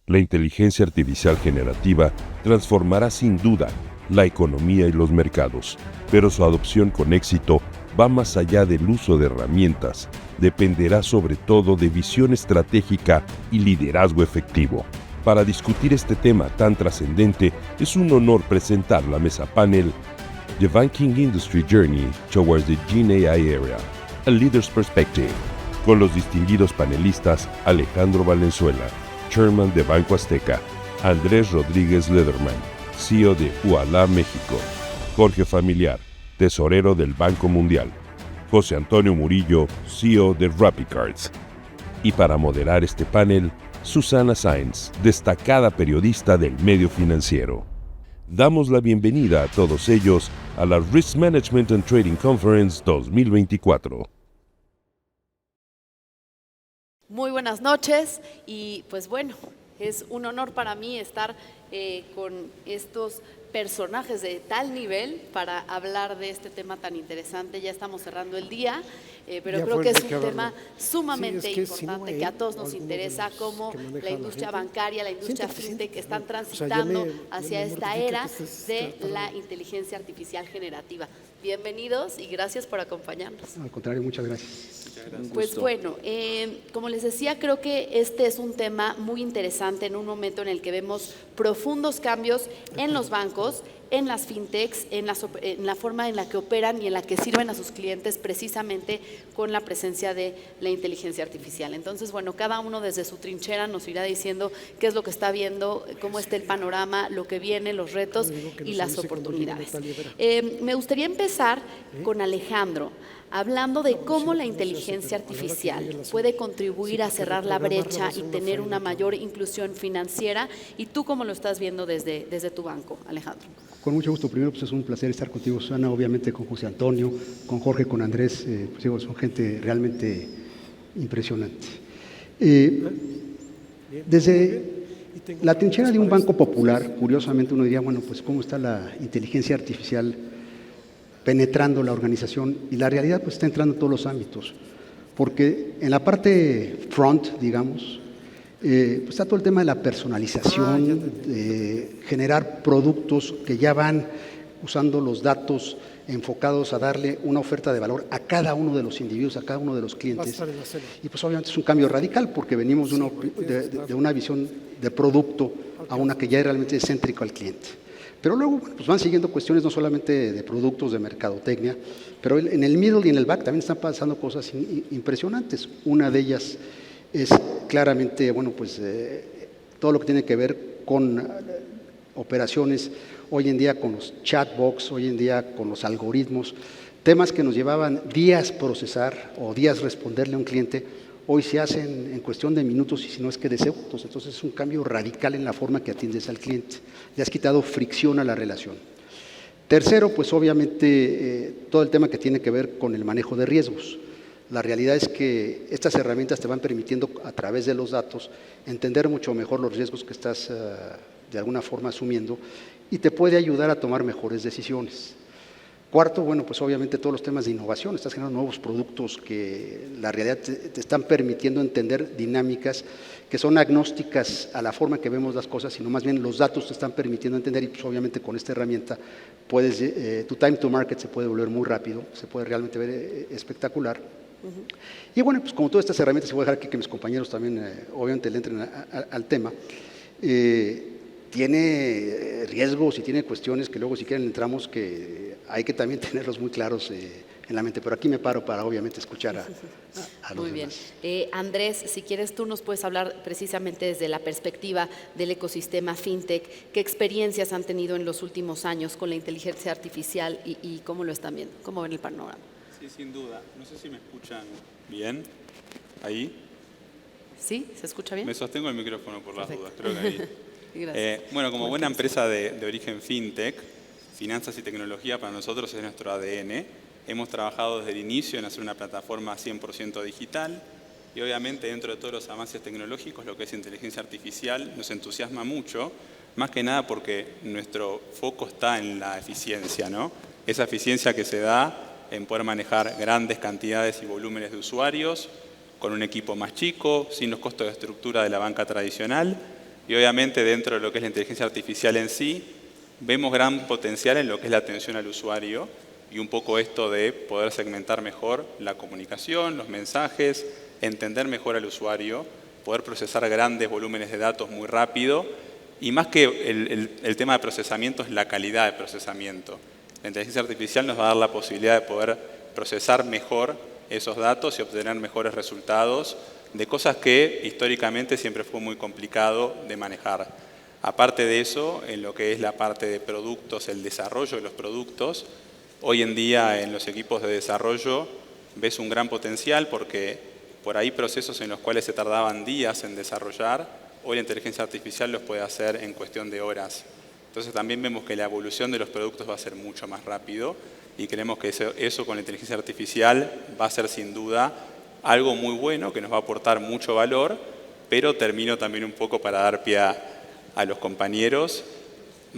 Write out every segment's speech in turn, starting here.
La inteligencia artificial generativa transformará sin duda la economía y los mercados, pero su adopción con éxito va más allá del uso de herramientas. Dependerá sobre todo de visión estratégica y liderazgo efectivo. Para discutir este tema tan trascendente, es un honor presentar la mesa panel The Banking Industry Journey Towards the Gen AI Era, A Leader's Perspective, con los distinguidos panelistas Alejandro Valenzuela, Chairman de Banco Azteca, Andrés Rodríguez Lederman, CEO de Ualá México, Jorge Familiar, tesorero del Banco Mundial, José Antonio Murillo, CEO de RappiCards. Y para moderar este panel, Susana Sáenz, destacada periodista del medio financiero. Damos la bienvenida a todos ellos a la Risk Management and Trading Conference 2024. Muy buenas noches y pues bueno, es un honor para mí estar con estos personajes de tal nivel para hablar de este tema tan interesante. Ya estamos cerrando el día, pero creo que es un tema sumamente importante que a todos nos interesa, como la industria bancaria, la industria fintech que están transitando hacia esta era de la inteligencia artificial generativa. Bienvenidos y gracias por acompañarnos. Al contrario, muchas gracias. Pues bueno, como les decía, creo que este es un tema muy interesante en un momento en el que vemos profundos cambios en los bancos, en las fintechs, en la forma en la que operan y en la que sirven a sus clientes precisamente con la presencia de la inteligencia artificial. Entonces, bueno, cada uno desde su trinchera nos irá diciendo qué es lo que está viendo, cómo está el panorama, lo que viene, los retos y las oportunidades. Me gustaría empezar con Alejandro, hablando de cómo la inteligencia artificial puede contribuir a cerrar la brecha y tener una mayor inclusión financiera. ¿Y tú cómo lo estás viendo desde tu banco, Alejandro? Con mucho gusto. Primero, pues es un placer estar contigo, Susana, obviamente con José Antonio, con Jorge, con Andrés. Pues digo, son gente realmente impresionante. Desde la trinchera de un banco popular, curiosamente uno diría, bueno, pues cómo está la inteligencia artificial penetrando la organización, y la realidad pues está entrando en todos los ámbitos, porque en la parte front, digamos, pues está todo el tema de la personalización, de generar productos que ya van usando los datos enfocados a darle una oferta de valor a cada uno de los individuos, a cada uno de los clientes. Y pues obviamente es un cambio radical, porque venimos de una visión de producto a una que ya es realmente céntrico al cliente. Pero luego pues van siguiendo cuestiones no solamente de productos, de mercadotecnia, pero en el middle y en el back también están pasando cosas impresionantes. Una de ellas es claramente, bueno, pues todo lo que tiene que ver con operaciones, hoy en día con los chatbots, hoy en día con los algoritmos, temas que nos llevaban días procesar o días responderle a un cliente, hoy se hacen en cuestión de minutos y si no es que de segundos. Entonces es un cambio radical en la forma que atiendes al cliente. Le has quitado fricción a la relación. Tercero, pues obviamente todo el tema que tiene que ver con el manejo de riesgos. La realidad es que estas herramientas te van permitiendo a través de los datos entender mucho mejor los riesgos que estás de alguna forma asumiendo y te puede ayudar a tomar mejores decisiones. Cuarto, bueno, pues obviamente todos los temas de innovación, estás generando nuevos productos que la realidad te están permitiendo entender dinámicas que son agnósticas a la forma que vemos las cosas, sino más bien los datos te están permitiendo entender y pues obviamente con esta herramienta puedes, tu time to market se puede volver muy rápido, se puede realmente ver espectacular. Y bueno, pues como todas estas herramientas, voy a dejar que mis compañeros también obviamente le entren al tema, tiene riesgos y tiene cuestiones que luego si quieren entramos que hay que también tenerlos muy claros en la mente, pero aquí me paro para obviamente escuchar a los Muy bien. demás. Andrés, si quieres tú nos puedes hablar precisamente desde la perspectiva del ecosistema fintech, ¿qué experiencias han tenido en los últimos años con la inteligencia artificial y cómo lo están viendo? ¿Cómo ven el panorama? Sí, sin duda. No sé si me escuchan bien. ¿Ahí? ¿Sí? ¿Se escucha bien? Me sostengo el micrófono por las Perfecto. dudas, creo que ahí. Gracias. Bueno, como buena empresa de origen fintech, finanzas y tecnología para nosotros es nuestro ADN. Hemos trabajado desde el inicio en hacer una plataforma 100% digital y obviamente dentro de todos los avances tecnológicos lo que es inteligencia artificial nos entusiasma mucho, más que nada porque nuestro foco está en la eficiencia, ¿no? Esa eficiencia que se da en poder manejar grandes cantidades y volúmenes de usuarios con un equipo más chico, sin los costos de estructura de la banca tradicional, Y obviamente dentro de lo que es la inteligencia artificial en sí, vemos gran potencial en lo que es la atención al usuario y un poco esto de poder segmentar mejor la comunicación, los mensajes, entender mejor al usuario, poder procesar grandes volúmenes de datos muy rápido y más que el tema de procesamiento es la calidad de procesamiento. La inteligencia artificial nos va a dar la posibilidad de poder procesar mejor esos datos y obtener mejores resultados de cosas que históricamente siempre fue muy complicado de manejar. Aparte de eso, en lo que es la parte de productos, el desarrollo de los productos, hoy en día en los equipos de desarrollo ves un gran potencial porque por ahí procesos en los cuales se tardaban días en desarrollar, hoy la inteligencia artificial los puede hacer en cuestión de horas. Entonces también vemos que la evolución de los productos va a ser mucho más rápido y creemos que eso con la inteligencia artificial va a ser sin duda algo muy bueno que nos va a aportar mucho valor, pero termino también un poco para dar pie a los compañeros,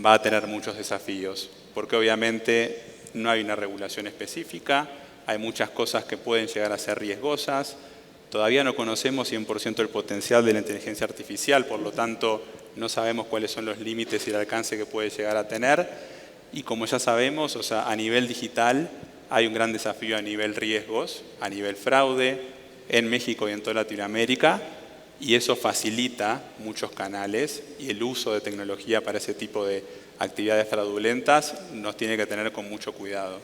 va a tener muchos desafíos, porque obviamente no hay una regulación específica, hay muchas cosas que pueden llegar a ser riesgosas, todavía no conocemos 100% el potencial de la inteligencia artificial, por lo tanto no sabemos cuáles son los límites y el alcance que puede llegar a tener, y como ya sabemos, o sea, a nivel digital hay un gran desafío a nivel riesgos, a nivel fraude, en México y en toda Latinoamérica, y eso facilita muchos canales y el uso de tecnología para ese tipo de actividades fraudulentas nos tiene que tener con mucho cuidado.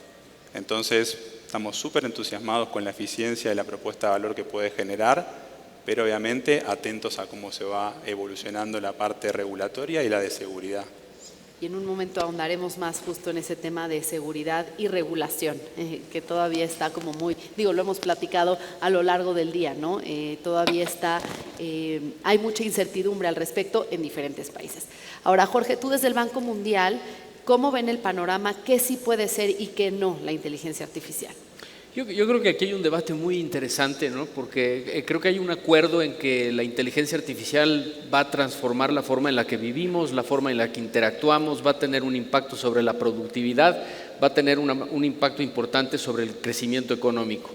Entonces, estamos súper entusiasmados con la eficiencia de la propuesta de valor que puede generar, pero obviamente atentos a cómo se va evolucionando la parte regulatoria y la de seguridad. Y en un momento ahondaremos más justo en ese tema de seguridad y regulación, que todavía está como muy, lo hemos platicado a lo largo del día, ¿no? Todavía está, hay mucha incertidumbre al respecto en diferentes países. Ahora, Jorge, tú desde el Banco Mundial, ¿cómo ven el panorama? ¿Qué sí puede ser y qué no la inteligencia artificial? Yo creo que aquí hay un debate muy interesante, ¿no? Porque creo que hay un acuerdo en que la inteligencia artificial va a transformar la forma en la que vivimos, la forma en la que interactuamos, va a tener un impacto sobre la productividad, va a tener un impacto importante sobre el crecimiento económico.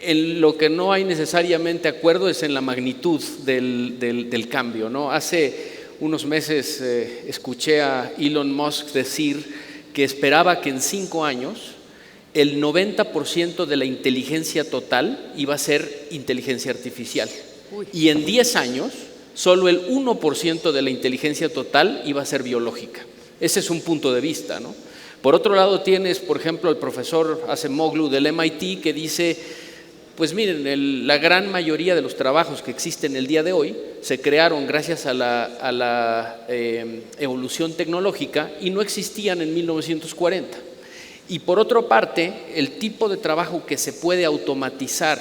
En lo que no hay necesariamente acuerdo es en la magnitud del cambio, ¿no? Hace unos meses escuché a Elon Musk decir que esperaba que en 5 años el 90% de la inteligencia total iba a ser inteligencia artificial. Y en 10 años, solo el 1% de la inteligencia total iba a ser biológica. Ese es un punto de vista, ¿no? Por otro lado tienes, por ejemplo, el profesor Acemoglu del MIT que dice, pues miren, la gran mayoría de los trabajos que existen el día de hoy se crearon gracias a la evolución tecnológica y no existían en 1940. Y por otra parte, el tipo de trabajo que se puede automatizar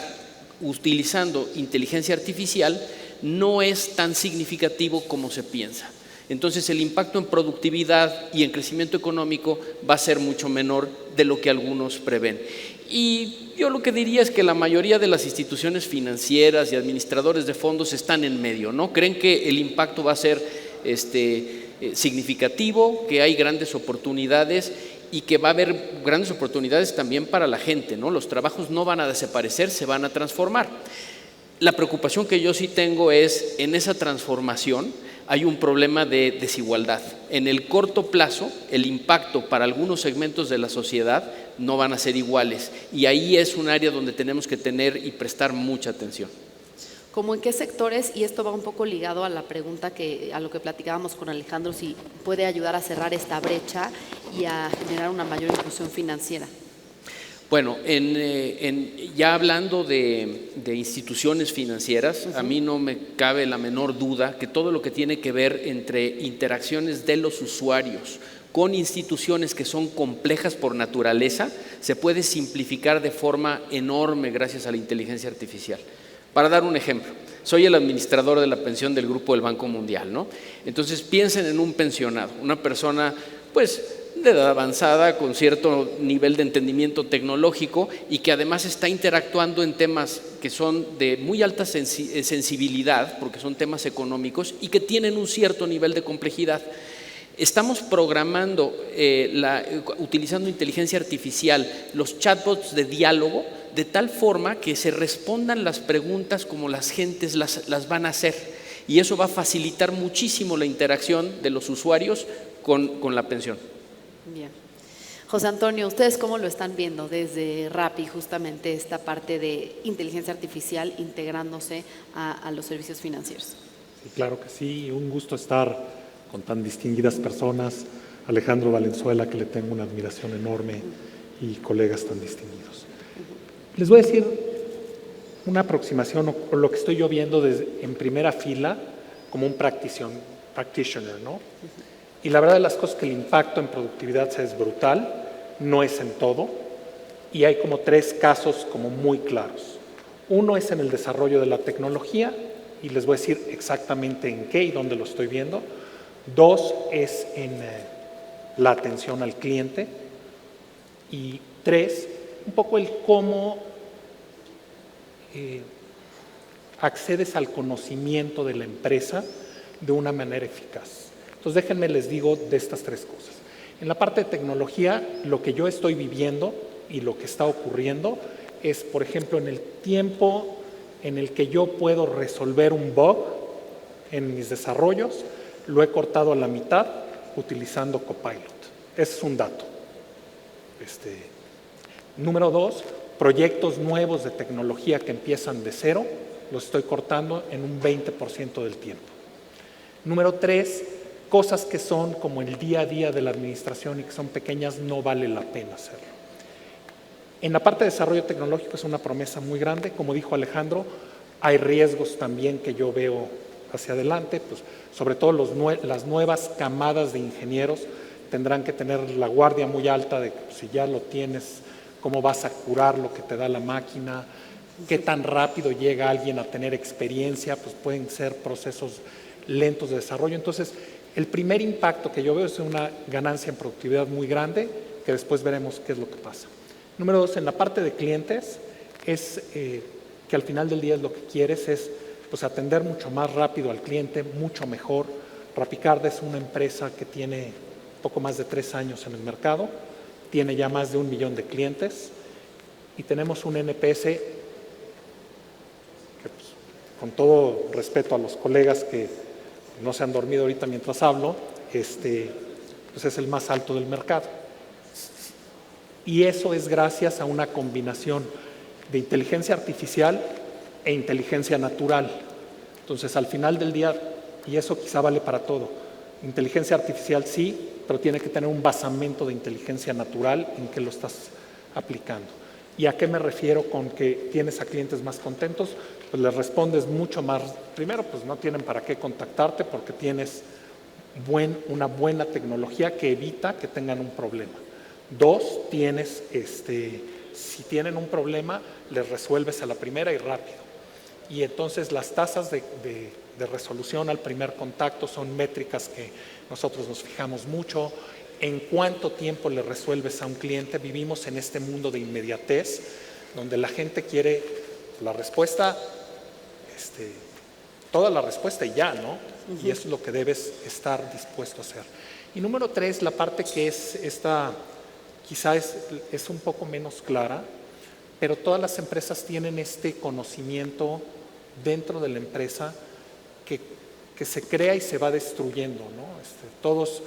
utilizando inteligencia artificial no es tan significativo como se piensa. Entonces el impacto en productividad y en crecimiento económico va a ser mucho menor de lo que algunos prevén. Y yo lo que diría es que la mayoría de las instituciones financieras y administradores de fondos están en medio, ¿no? Creen que el impacto va a ser significativo, que hay grandes oportunidades y que va a haber grandes oportunidades también para la gente, ¿no? Los trabajos no van a desaparecer, se van a transformar. La preocupación que yo sí tengo es, en esa transformación hay un problema de desigualdad. En el corto plazo, el impacto para algunos segmentos de la sociedad no van a ser iguales, y ahí es un área donde tenemos que tener y prestar mucha atención. ¿Cómo en qué sectores? Y esto va un poco ligado a la pregunta a lo que platicábamos con Alejandro, si puede ayudar a cerrar esta brecha y a generar una mayor inclusión financiera. Bueno, ya hablando de instituciones financieras, a mí no me cabe la menor duda que todo lo que tiene que ver entre interacciones de los usuarios con instituciones que son complejas por naturaleza, se puede simplificar de forma enorme gracias a la inteligencia artificial. Para dar un ejemplo, soy el administrador de la pensión del Grupo del Banco Mundial, ¿no? Entonces piensen en un pensionado, una persona pues de edad avanzada, con cierto nivel de entendimiento tecnológico y que además está interactuando en temas que son de muy alta sensibilidad, porque son temas económicos y que tienen un cierto nivel de complejidad. Estamos programando, utilizando inteligencia artificial, los chatbots de diálogo, de tal forma que se respondan las preguntas como las gentes las van a hacer. Y eso va a facilitar muchísimo la interacción de los usuarios con la pensión. Bien. José Antonio, ¿ustedes cómo lo están viendo desde Rappi, justamente esta parte de inteligencia artificial integrándose a los servicios financieros? Sí, claro que sí, un gusto estar con tan distinguidas personas, Alejandro Valenzuela, que le tengo una admiración enorme, y colegas tan distinguidos. Les voy a decir una aproximación o lo que estoy yo viendo en primera fila como un practitioner, ¿no? Y la verdad de las cosas es que el impacto en productividad es brutal, no es en todo, y hay como 3 casos como muy claros. Uno es en el desarrollo de la tecnología, y les voy a decir exactamente en qué y dónde lo estoy viendo. 2 es en la atención al cliente. Y 3, un poco el cómo accedes al conocimiento de la empresa de una manera eficaz. Entonces déjenme les digo de estas 3 cosas. En la parte de tecnología, lo que yo estoy viviendo y lo que está ocurriendo es, por ejemplo, en el tiempo en el que yo puedo resolver un bug en mis desarrollos, lo he cortado a la mitad utilizando Copilot. Ese es un dato. Número 2, proyectos nuevos de tecnología que empiezan de cero, los estoy cortando en un 20% del tiempo. Número 3, cosas que son como el día a día de la administración y que son pequeñas, no vale la pena hacerlo. En la parte de desarrollo tecnológico es una promesa muy grande. Como dijo Alejandro, hay riesgos también que yo veo hacia adelante, pues, sobre todo las nuevas camadas de ingenieros tendrán que tener la guardia muy alta de que si ya lo tienes, cómo vas a curar lo que te da la máquina, qué tan rápido llega alguien a tener experiencia, pues pueden ser procesos lentos de desarrollo. Entonces, el primer impacto que yo veo es una ganancia en productividad muy grande, que después veremos qué es lo que pasa. Número 2, en la parte de clientes, es que al final del día lo que quieres es pues, atender mucho más rápido al cliente, mucho mejor. RappiCard es una empresa que tiene poco más de 3 años en el mercado, tiene ya más de 1 millón de clientes y tenemos un NPS que, pues, con todo respeto a los colegas que no se han dormido ahorita mientras hablo, pues es el más alto del mercado. Y eso es gracias a una combinación de inteligencia artificial e inteligencia natural. Entonces, al final del día, y eso quizá vale para todo, inteligencia artificial sí, pero tiene que tener un basamento de inteligencia natural en que lo estás aplicando. ¿Y a qué me refiero con que tienes a clientes más contentos? Pues les respondes mucho más. Primero, pues no tienen para qué contactarte porque tienes una buena tecnología que evita que tengan un problema. 2, tienes, si tienen un problema, les resuelves a la primera y rápido. Y entonces las tasas de resolución al primer contacto son métricas que nosotros nos fijamos mucho. En cuánto tiempo le resuelves a un cliente. Vivimos en este mundo de inmediatez, donde la gente quiere la respuesta, toda la respuesta y ya, ¿no? Y eso es lo que debes estar dispuesto a hacer. Y número 3, la parte que es quizá es un poco menos clara, pero todas las empresas tienen este conocimiento dentro de la empresa que se crea y se va destruyendo, ¿no? Todos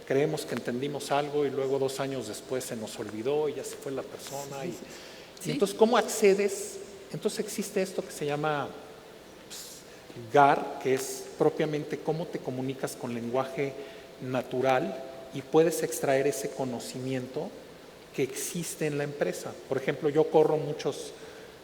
creemos que entendimos algo y luego 2 años después se nos olvidó y ya se fue la persona. Y entonces, ¿cómo accedes? Entonces existe esto que se llama GAR, que es propiamente cómo te comunicas con lenguaje natural y puedes extraer ese conocimiento que existe en la empresa. Por ejemplo, yo corro muchos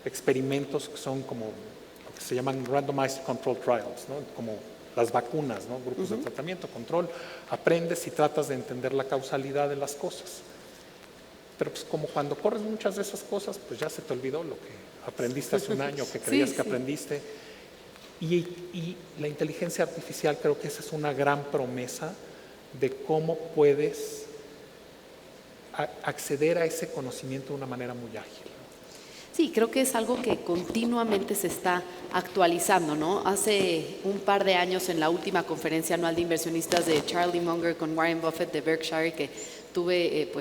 experimentos que son como lo que se llaman randomized control trials, ¿no? Como las vacunas, ¿no? Grupos de tratamiento, control. Aprendes y tratas de entender la causalidad de las cosas. Pero pues como cuando corres muchas de esas cosas, pues ya se te olvidó lo que aprendiste hace un año, que creías que aprendiste. Y la inteligencia artificial, creo que esa es una gran promesa de cómo puedes acceder a ese conocimiento de una manera muy ágil. Sí, creo que es algo que continuamente se está actualizando, ¿no? Hace un par de años, en la última conferencia anual de inversionistas de Charlie Munger con Warren Buffett de Berkshire, que tuve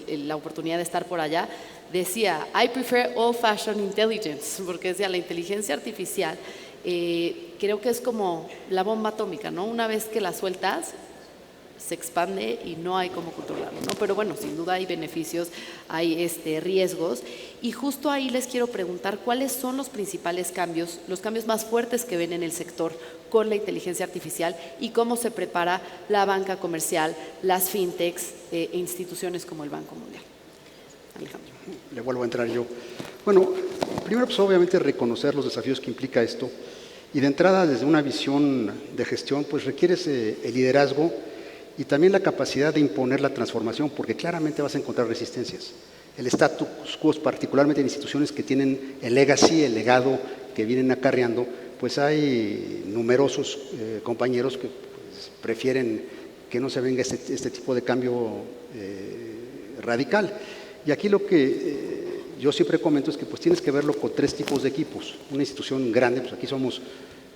la oportunidad de estar por allá, decía, I prefer old-fashioned intelligence, porque decía, la inteligencia artificial creo que es como la bomba atómica, ¿no? Una vez que la sueltas, se expande y no hay cómo controlarlo, ¿no? Pero bueno, sin duda hay beneficios, hay riesgos. Y justo ahí les quiero preguntar cuáles son los principales cambios, los cambios más fuertes que ven en el sector con la inteligencia artificial y cómo se prepara la banca comercial, las fintechs e instituciones como el Banco Mundial. Alejandro. Le vuelvo a entrar yo. Bueno, primero pues obviamente reconocer los desafíos que implica esto y de entrada desde una visión de gestión pues requiere el liderazgo y también la capacidad de imponer la transformación porque claramente vas a encontrar resistencias. El status quo, particularmente en instituciones que tienen el legacy, el legado que vienen acarreando, pues hay numerosos compañeros que pues, prefieren que no se venga este tipo de cambio radical. Y aquí lo que yo siempre comento es que pues tienes que verlo con tres tipos de equipos. Una institución grande, pues aquí somos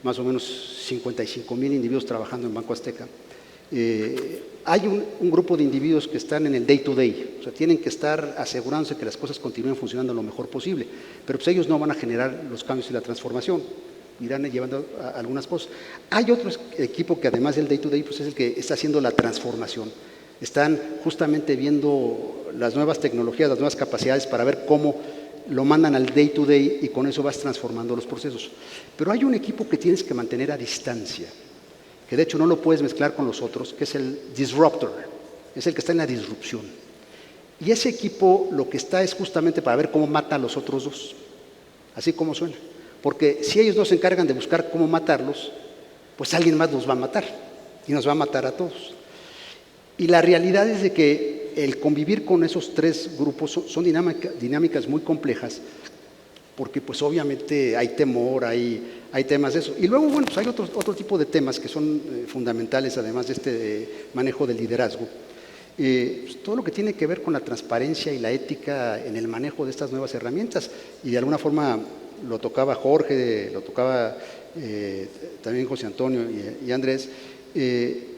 más o menos 55,000 individuos trabajando en Banco Azteca. Hay un grupo de individuos que están en el day to day, o sea, tienen que estar asegurándose que las cosas continúen funcionando lo mejor posible, pero pues ellos no van a generar los cambios y la transformación, irán llevando a algunas cosas. Hay otro equipo que además del day to day, pues es el que está haciendo la transformación. Están justamente viendo las nuevas tecnologías, las nuevas capacidades para ver cómo lo mandan al day to day y con eso vas transformando los procesos. Pero hay un equipo que tienes que mantener a distancia, que de hecho no lo puedes mezclar con los otros, que es el disruptor, es el que está en la disrupción. Y ese equipo lo que está es justamente para ver cómo mata a los otros dos, así como suena. Porque si ellos no se encargan de buscar cómo matarlos, pues alguien más los va a matar y nos va a matar a todos. Y la realidad es de que el convivir con esos tres grupos son dinámicas muy complejas, porque pues obviamente hay temor, hay temas de eso. Y luego, bueno, pues hay otro tipo de temas que son fundamentales, además de este manejo del liderazgo. Pues todo lo que tiene que ver con la transparencia y la ética en el manejo de estas nuevas herramientas. Y de alguna forma lo tocaba Jorge, lo tocaba también José Antonio y Andrés.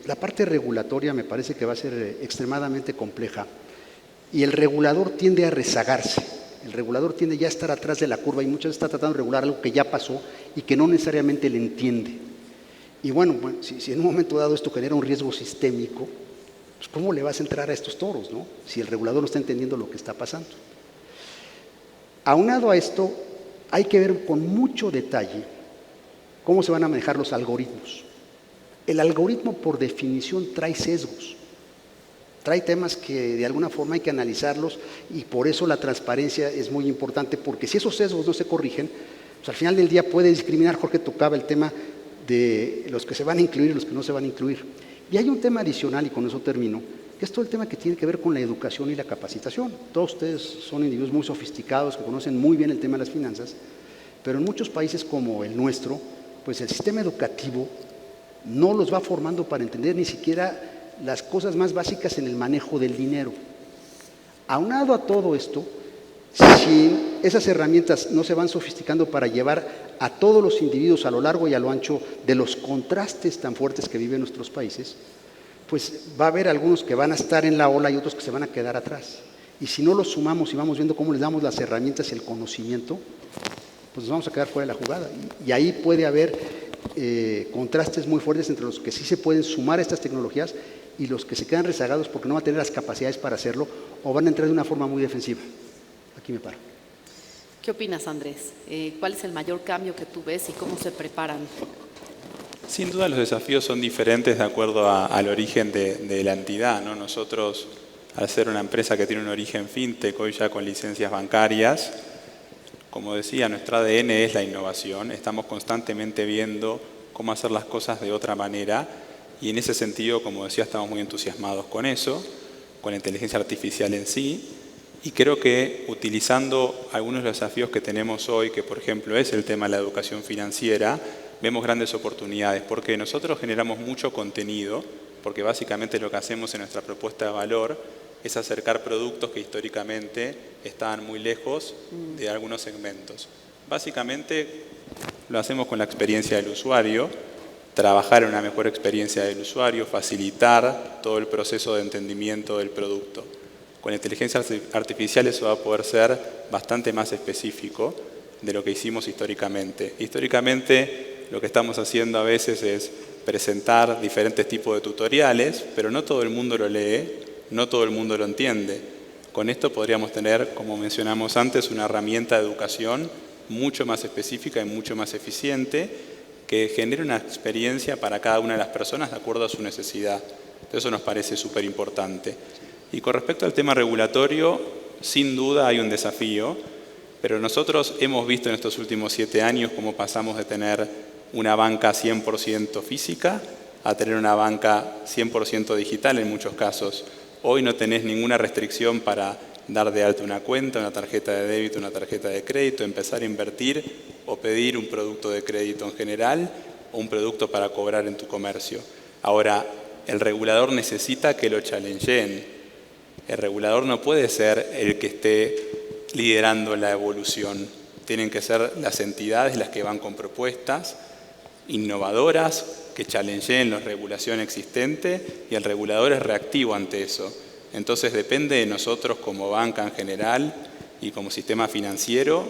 La parte regulatoria me parece que va a ser extremadamente compleja. Y el regulador tiende a rezagarse. El regulador tiende ya a estar atrás de la curva y muchas veces está tratando de regular algo que ya pasó y que no necesariamente le entiende. Y bueno, si en un momento dado esto genera un riesgo sistémico, pues ¿cómo le vas a entrar a estos toros, no? Si el regulador no está entendiendo lo que está pasando. Aunado a esto, hay que ver con mucho detalle cómo se van a manejar los algoritmos. El algoritmo, por definición, trae sesgos. Trae temas que de alguna forma hay que analizarlos y por eso la transparencia es muy importante, porque si esos sesgos no se corrigen, pues al final del día puede discriminar. Jorge tocaba el tema de los que se van a incluir y los que no se van a incluir. Y hay un tema adicional, y con eso termino, que es todo el tema que tiene que ver con la educación y la capacitación. Todos ustedes son individuos muy sofisticados, que conocen muy bien el tema de las finanzas, pero en muchos países como el nuestro, pues el sistema educativo no los va formando para entender ni siquiera las cosas más básicas en el manejo del dinero. Aunado a todo esto, si esas herramientas no se van sofisticando para llevar a todos los individuos a lo largo y a lo ancho de los contrastes tan fuertes que viven nuestros países, pues va a haber algunos que van a estar en la ola y otros que se van a quedar atrás. Y si no los sumamos y vamos viendo cómo les damos las herramientas y el conocimiento, pues nos vamos a quedar fuera de la jugada. Y ahí puede haber contrastes muy fuertes entre los que sí se pueden sumar a estas tecnologías y los que se quedan rezagados porque no van a tener las capacidades para hacerlo o van a entrar de una forma muy defensiva. Aquí me paro. ¿Qué opinas, Andrés? ¿Cuál es el mayor cambio que tú ves y cómo se preparan? Sin duda los desafíos son diferentes de acuerdo al origen de la entidad, ¿no? Nosotros, al ser una empresa que tiene un origen fintech, hoy ya con licencias bancarias, como decía, nuestro ADN es la innovación. Estamos constantemente viendo cómo hacer las cosas de otra manera y en ese sentido, como decía, estamos muy entusiasmados con eso, con la inteligencia artificial en sí. Y creo que utilizando algunos de los desafíos que tenemos hoy, que por ejemplo es el tema de la educación financiera, vemos grandes oportunidades porque nosotros generamos mucho contenido, porque básicamente lo que hacemos en nuestra propuesta de valor es acercar productos que históricamente estaban muy lejos de algunos segmentos. Básicamente lo hacemos con la experiencia del usuario, trabajar en una mejor experiencia del usuario, facilitar todo el proceso de entendimiento del producto. Con la inteligencia artificial eso va a poder ser bastante más específico de lo que hicimos históricamente. Históricamente lo que estamos haciendo a veces es presentar diferentes tipos de tutoriales, pero no todo el mundo lo lee, no todo el mundo lo entiende. Con esto podríamos tener, como mencionamos antes, una herramienta de educación mucho más específica y mucho más eficiente que genere una experiencia para cada una de las personas de acuerdo a su necesidad. Eso nos parece súper importante. Y con respecto al tema regulatorio, sin duda hay un desafío, pero nosotros hemos visto en estos últimos 7 años cómo pasamos de tener una banca 100% física a tener una banca 100% digital en muchos casos. Hoy no tenés ninguna restricción para dar de alta una cuenta, una tarjeta de débito, una tarjeta de crédito, empezar a invertir o pedir un producto de crédito en general o un producto para cobrar en tu comercio. Ahora, el regulador necesita que lo challengeen. El regulador no puede ser el que esté liderando la evolución. Tienen que ser las entidades las que van con propuestas innovadoras que challengeen la regulación existente y el regulador es reactivo ante eso. Entonces depende de nosotros como banca en general y como sistema financiero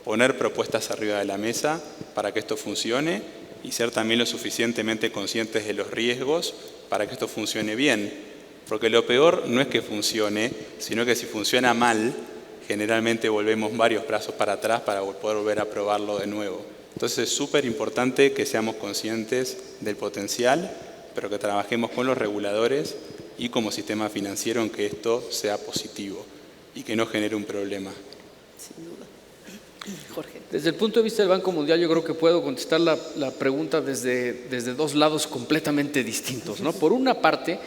poner propuestas arriba de la mesa para que esto funcione y ser también lo suficientemente conscientes de los riesgos para que esto funcione bien. Porque lo peor no es que funcione, sino que si funciona mal, generalmente volvemos varios plazos para atrás para poder volver a probarlo de nuevo. Entonces es súper importante que seamos conscientes del potencial, pero que trabajemos con los reguladores y como sistema financiero en que esto sea positivo y que no genere un problema. Sin duda. Jorge. Desde el punto de vista del Banco Mundial, yo creo que puedo contestar la pregunta desde dos lados completamente distintos, ¿no? Por una parte,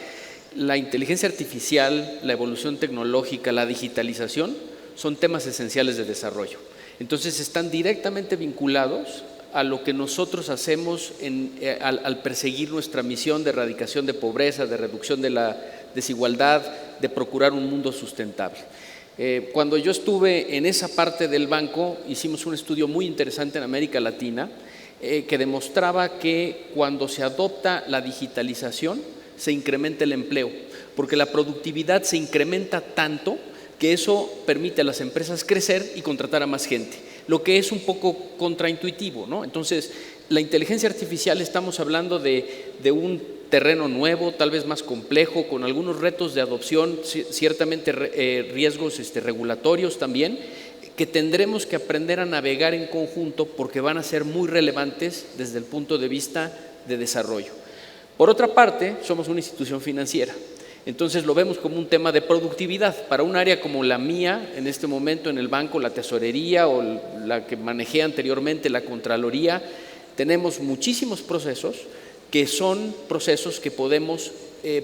la inteligencia artificial, la evolución tecnológica, la digitalización son temas esenciales de desarrollo. Entonces están directamente vinculados a lo que nosotros hacemos al perseguir nuestra misión de erradicación de pobreza, de reducción de la desigualdad, de procurar un mundo sustentable. Cuando yo estuve en esa parte del banco, hicimos un estudio muy interesante en América Latina que demostraba que cuando se adopta la digitalización se incrementa el empleo, porque la productividad se incrementa tanto que eso permite a las empresas crecer y contratar a más gente, lo que es un poco contraintuitivo, ¿no? Entonces, la inteligencia artificial, estamos hablando de un terreno nuevo, tal vez más complejo, con algunos retos de adopción, ciertamente riesgos regulatorios también, que tendremos que aprender a navegar en conjunto porque van a ser muy relevantes desde el punto de vista de desarrollo. Por otra parte, somos una institución financiera. Entonces lo vemos como un tema de productividad. Para un área como la mía, en este momento en el banco, la tesorería o la que manejé anteriormente, la Contraloría, tenemos muchísimos procesos que son procesos que podemos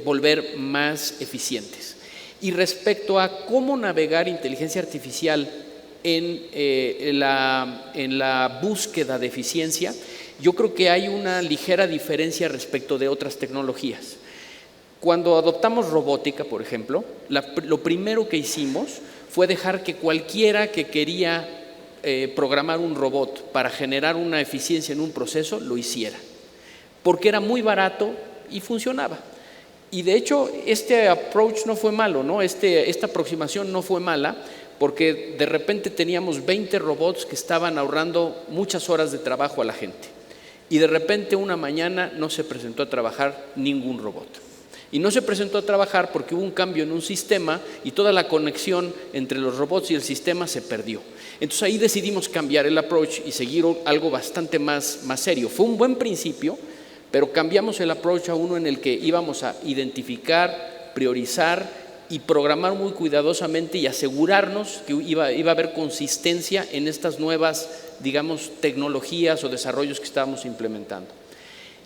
volver más eficientes. Y respecto a cómo navegar inteligencia artificial en la búsqueda de eficiencia, yo creo que hay una ligera diferencia respecto de otras tecnologías. Cuando adoptamos robótica, por ejemplo, lo primero que hicimos fue dejar que cualquiera que quería programar un robot para generar una eficiencia en un proceso, lo hiciera, porque era muy barato y funcionaba. Y de hecho, este approach no fue malo, ¿no? Esta aproximación no fue mala, porque de repente teníamos 20 robots que estaban ahorrando muchas horas de trabajo a la gente. Y de repente una mañana no se presentó a trabajar ningún robot. Y no se presentó a trabajar porque hubo un cambio en un sistema y toda la conexión entre los robots y el sistema se perdió. Entonces ahí decidimos cambiar el approach y seguir algo bastante más serio. Fue un buen principio, pero cambiamos el approach a uno en el que íbamos a identificar, priorizar y programar muy cuidadosamente y asegurarnos que iba a haber consistencia en estas nuevas, digamos, tecnologías o desarrollos que estábamos implementando.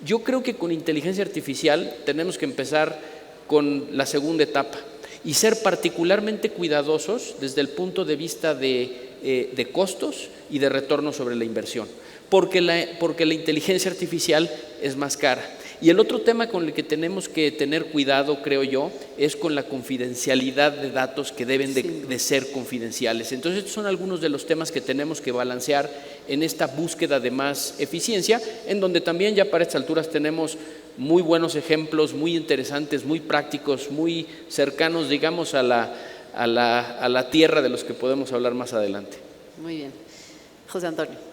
Yo creo que con inteligencia artificial tenemos que empezar con la segunda etapa y ser particularmente cuidadosos desde el punto de vista de costos y de retorno sobre la inversión, porque la inteligencia artificial es más cara. Y el otro tema con el que tenemos que tener cuidado, creo yo, es con la confidencialidad de datos que deben de ser confidenciales. Entonces, estos son algunos de los temas que tenemos que balancear en esta búsqueda de más eficiencia, en donde también ya para estas alturas tenemos muy buenos ejemplos, muy interesantes, muy prácticos, muy cercanos, digamos, a la tierra de los que podemos hablar más adelante. Muy bien. José Antonio.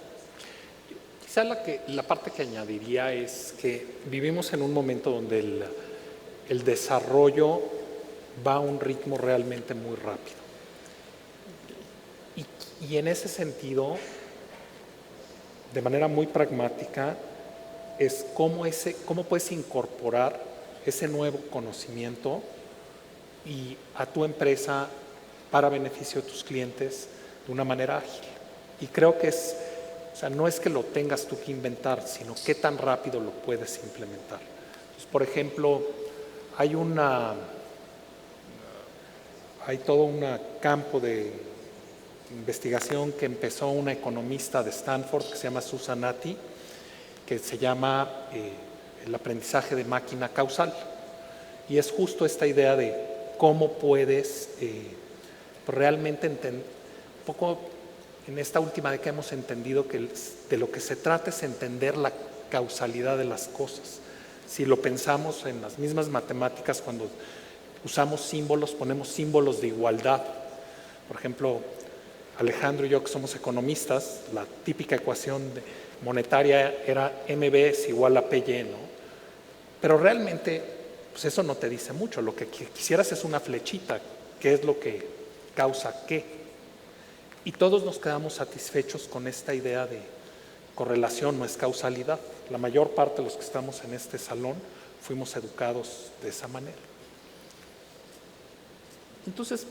Quizá la parte que añadiría es que vivimos en un momento donde el desarrollo va a un ritmo realmente muy rápido. Y en ese sentido, de manera muy pragmática, es cómo puedes incorporar ese nuevo conocimiento y a tu empresa para beneficio de tus clientes de una manera ágil. Y creo que no es que lo tengas tú que inventar, sino qué tan rápido lo puedes implementar. Entonces, por ejemplo, hay todo un campo de investigación que empezó una economista de Stanford que se llama Susan Aty, que se llama el aprendizaje de máquina causal. Y es justo esta idea de cómo puedes realmente entender, un poco en esta última década hemos entendido que de lo que se trata es entender la causalidad de las cosas. Si lo pensamos en las mismas matemáticas, cuando usamos símbolos, ponemos símbolos de igualdad. Por ejemplo, Alejandro y yo, que somos economistas, la típica ecuación monetaria era MB es igual a PY, ¿no? Pero realmente, pues eso no te dice mucho. Lo que quisieras es una flechita, qué es lo que causa qué. Y todos nos quedamos satisfechos con esta idea de correlación, no es causalidad. La mayor parte de los que estamos en este salón fuimos educados de esa manera. Entonces,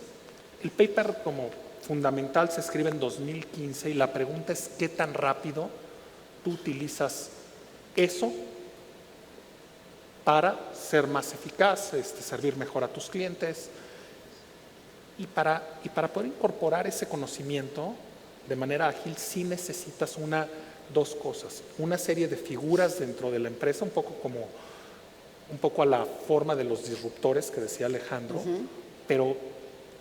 el paper como fundamental se escribe en 2015 y la pregunta es ¿qué tan rápido tú utilizas eso para ser más eficaz, servir mejor a tus clientes? Y para poder incorporar ese conocimiento de manera ágil sí necesitas dos cosas. Una serie de figuras dentro de la empresa, un poco a la forma de los disruptores que decía Alejandro, pero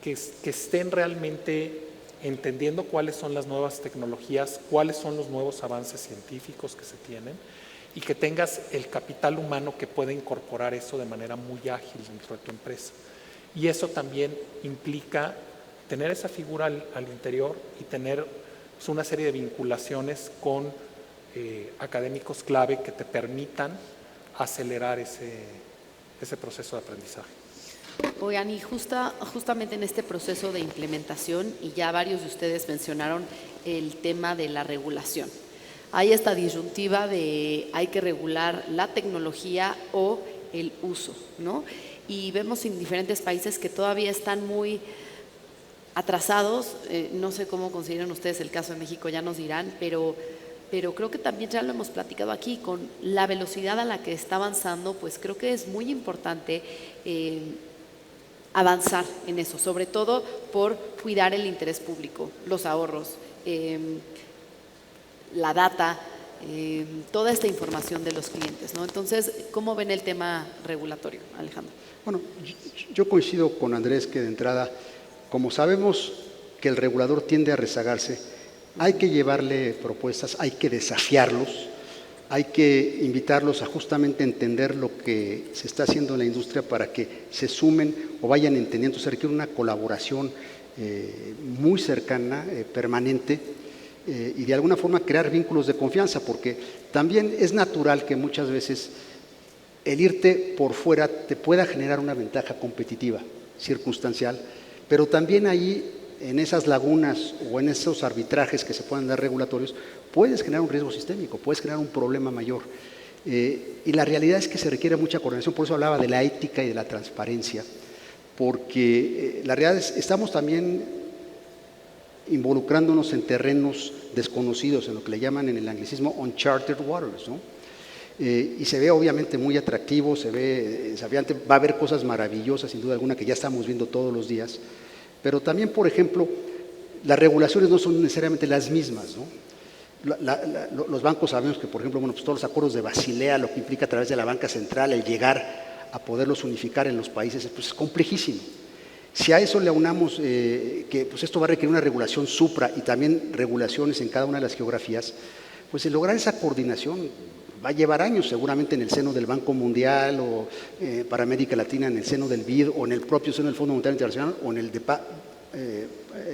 que estén realmente entendiendo cuáles son las nuevas tecnologías, cuáles son los nuevos avances científicos que se tienen y que tengas el capital humano que pueda incorporar eso de manera muy ágil dentro de tu empresa. Y eso también implica tener esa figura al interior y tener una serie de vinculaciones con académicos clave que te permitan acelerar ese proceso de aprendizaje. Oigan, y justamente en este proceso de implementación, y ya varios de ustedes mencionaron el tema de la regulación. Hay esta disyuntiva de hay que regular la tecnología o el uso, ¿no? Y vemos en diferentes países que todavía están muy atrasados. No sé cómo consideran ustedes el caso de México, ya nos dirán, pero creo que también ya lo hemos platicado aquí, con la velocidad a la que está avanzando, pues creo que es muy importante avanzar en eso, sobre todo por cuidar el interés público, los ahorros, la data, toda esta información de los clientes, ¿no? Entonces, ¿cómo ven el tema regulatorio, Alejandro? Bueno, yo coincido con Andrés que de entrada, como sabemos que el regulador tiende a rezagarse, hay que llevarle propuestas, hay que desafiarlos, hay que invitarlos a justamente entender lo que se está haciendo en la industria para que se sumen o vayan entendiendo. Se requiere una colaboración muy cercana, permanente, y de alguna forma crear vínculos de confianza, porque también es natural que muchas veces el irte por fuera te pueda generar una ventaja competitiva, circunstancial, pero también ahí, en esas lagunas o en esos arbitrajes que se puedan dar regulatorios, puedes generar un riesgo sistémico, puedes generar un problema mayor. Y la realidad es que se requiere mucha coordinación, por eso hablaba de la ética y de la transparencia, porque la realidad es estamos también involucrándonos en terrenos desconocidos, en lo que le llaman en el anglicismo uncharted waters, ¿no? Y se ve obviamente muy atractivo, va a haber cosas maravillosas, sin duda alguna, que ya estamos viendo todos los días, pero también, por ejemplo, las regulaciones no son necesariamente las mismas, ¿no? Los bancos sabemos que, por ejemplo, pues todos los acuerdos de Basilea, lo que implica a través de la banca central, el llegar a poderlos unificar en los países, pues es complejísimo. Si a eso le aunamos que pues esto va a requerir una regulación supra y también regulaciones en cada una de las geografías, pues el lograr esa coordinación va a llevar años, seguramente en el seno del Banco Mundial o para América Latina en el seno del BID o en el propio seno del Fondo Monetario Internacional o en el de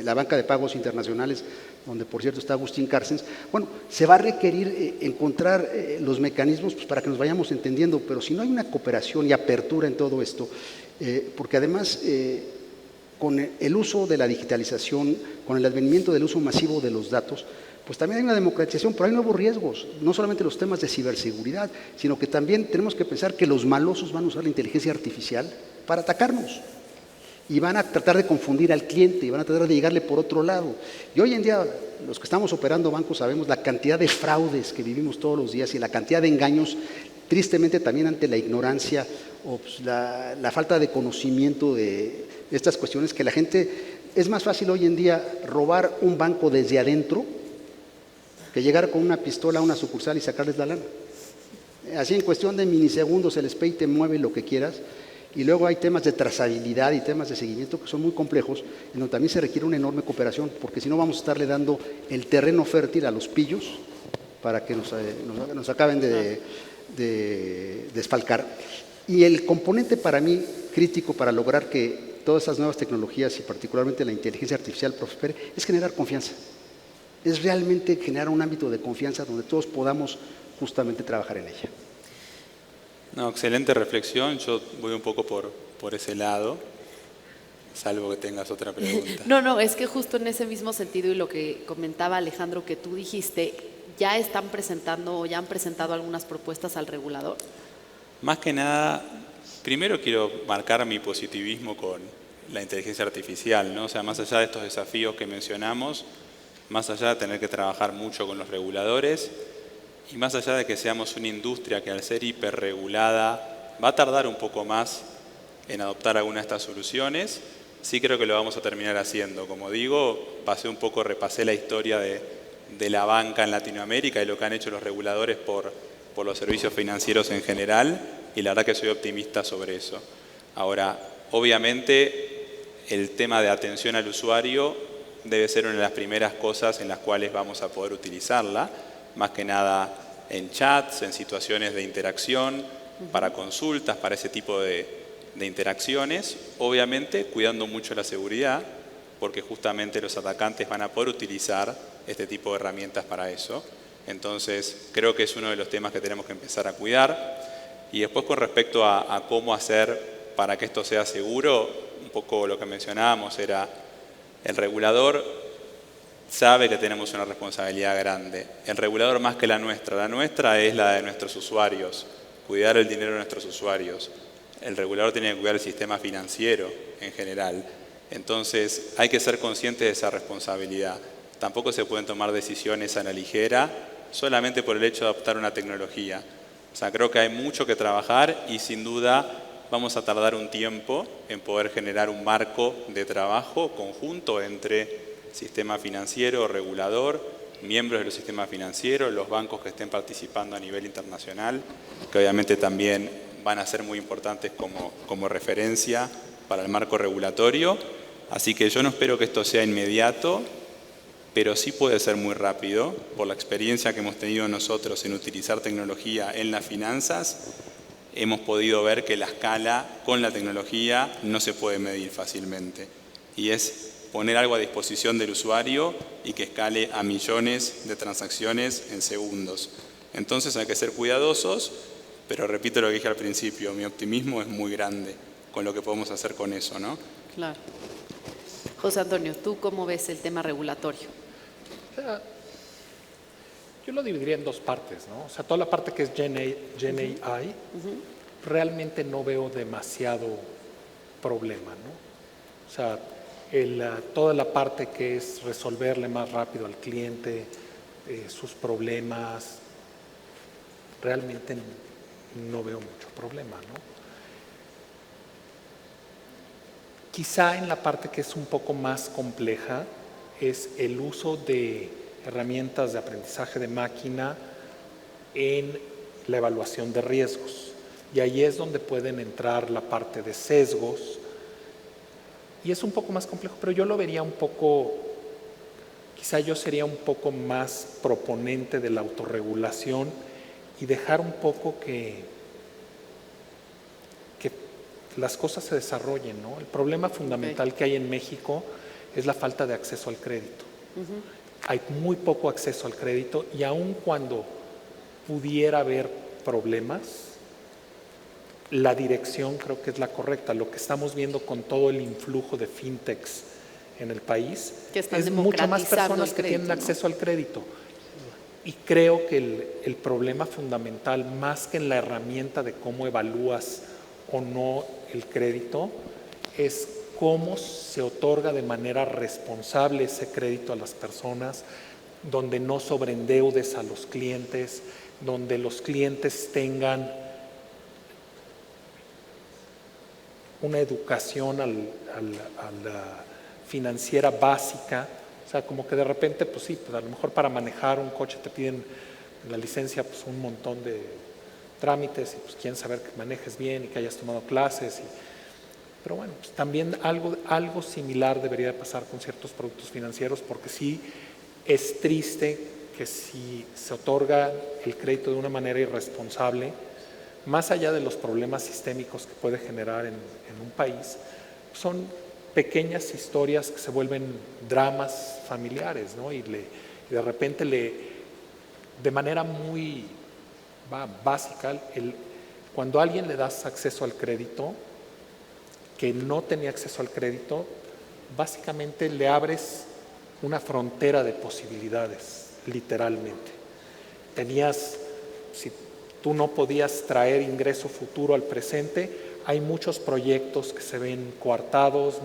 la banca de pagos internacionales donde por cierto está Agustín Carstens, bueno, se va a requerir encontrar los mecanismos pues, para que nos vayamos entendiendo, pero si no hay una cooperación y apertura en todo esto, porque además con el uso de la digitalización, con el advenimiento del uso masivo de los datos, pues también hay una democratización, pero hay nuevos riesgos, no solamente los temas de ciberseguridad, sino que también tenemos que pensar que los malosos van a usar la inteligencia artificial para atacarnos. Y van a tratar de confundir al cliente, y van a tratar de llegarle por otro lado. Y hoy en día, los que estamos operando bancos sabemos la cantidad de fraudes que vivimos todos los días y la cantidad de engaños, tristemente también ante la ignorancia o pues, la falta de conocimiento de estas cuestiones, que la gente, es más fácil hoy en día robar un banco desde adentro que llegar con una pistola a una sucursal y sacarles la lana. Así en cuestión de milisegundos el SPEI te mueve lo que quieras. Y luego hay temas de trazabilidad y temas de seguimiento que son muy complejos, en donde también se requiere una enorme cooperación, porque si no vamos a estarle dando el terreno fértil a los pillos para que nos acaben de desfalcar. Y el componente para mí crítico para lograr que todas esas nuevas tecnologías y particularmente la inteligencia artificial prospere es generar confianza. Es realmente generar un ámbito de confianza donde todos podamos justamente trabajar en ella. No, excelente reflexión. Yo voy un poco por ese lado, salvo que tengas otra pregunta. No, es que justo en ese mismo sentido y lo que comentaba Alejandro que tú dijiste, ¿ya están presentando o ya han presentado algunas propuestas al regulador? Más que nada, primero quiero marcar mi positivismo con la inteligencia artificial, ¿no? O sea, más allá de estos desafíos que mencionamos, más allá de tener que trabajar mucho con los reguladores, y más allá de que seamos una industria que al ser hiperregulada va a tardar un poco más en adoptar alguna de estas soluciones, sí creo que lo vamos a terminar haciendo. Como digo, repasé la historia de la banca en Latinoamérica y lo que han hecho los reguladores por los servicios financieros en general, y la verdad que soy optimista sobre eso. Ahora, obviamente, el tema de atención al usuario debe ser una de las primeras cosas en las cuales vamos a poder utilizarla, más que nada en chats, en situaciones de interacción, para consultas, para ese tipo de interacciones, obviamente cuidando mucho la seguridad, porque justamente los atacantes van a poder utilizar este tipo de herramientas para eso. Entonces, creo que es uno de los temas que tenemos que empezar a cuidar. Y después, con respecto a cómo hacer para que esto sea seguro, un poco lo que mencionábamos era el regulador sabe que tenemos una responsabilidad grande. El regulador más que la nuestra es la de nuestros usuarios, cuidar el dinero de nuestros usuarios. El regulador tiene que cuidar el sistema financiero en general. Entonces hay que ser conscientes de esa responsabilidad. Tampoco se pueden tomar decisiones a la ligera solamente por el hecho de adoptar una tecnología. O sea, creo que hay mucho que trabajar y sin duda vamos a tardar un tiempo en poder generar un marco de trabajo conjunto entre sistema financiero, regulador, miembros del sistema financiero, los bancos que estén participando a nivel internacional, que obviamente también van a ser muy importantes como referencia para el marco regulatorio. Así que yo no espero que esto sea inmediato, pero sí puede ser muy rápido, por la experiencia que hemos tenido nosotros en utilizar tecnología en las finanzas. Hemos podido ver que la escala con la tecnología no se puede medir fácilmente, y es poner algo a disposición del usuario y que escale a millones de transacciones en segundos. Entonces hay que ser cuidadosos, pero repito lo que dije al principio, mi optimismo es muy grande con lo que podemos hacer con eso, ¿no? Claro. José Antonio, ¿tú cómo ves el tema regulatorio? Yo lo dividiría en dos partes, ¿no? O sea, toda la parte que es Gen AI, realmente no veo demasiado problema, ¿no? O sea, toda la parte que es resolverle más rápido al cliente sus problemas, realmente no veo mucho problema, ¿no? Quizá en la parte que es un poco más compleja es el uso de herramientas de aprendizaje de máquina en la evaluación de riesgos. Y ahí es donde pueden entrar la parte de sesgos. Y es un poco más complejo, pero yo lo vería un poco, quizá yo sería un poco más proponente de la autorregulación y dejar un poco que las cosas se desarrollen, ¿no? El problema fundamental que hay en México es la falta de acceso al crédito. hay muy poco acceso al crédito y aun cuando pudiera haber problemas, la dirección creo que es la correcta. Lo que estamos viendo con todo el influjo de fintechs en el país Que están es mucho más democratizando personas el que tienen crédito, ¿no? acceso al crédito. Y creo que el problema fundamental, más que en la herramienta de cómo evalúas o no el crédito, es cómo se otorga de manera responsable ese crédito a las personas, donde no sobreendeudes a los clientes, donde los clientes tengan una educación a la financiera básica. O sea, como que de repente, pues sí, pues a lo mejor para manejar un coche te piden la licencia, pues un montón de trámites y pues quieren saber que manejes bien y que hayas tomado clases. Pero bueno, pues también algo similar debería pasar con ciertos productos financieros, porque sí es triste que si se otorga el crédito de una manera irresponsable, más allá de los problemas sistémicos que puede generar en un país, son pequeñas historias que se vuelven dramas familiares, ¿no? Y de repente de manera muy básica, cuando a alguien le das acceso al crédito, que no tenía acceso al crédito, básicamente le abres una frontera de posibilidades, literalmente. Si tú no podías traer ingreso futuro al presente, hay muchos proyectos que se ven coartados,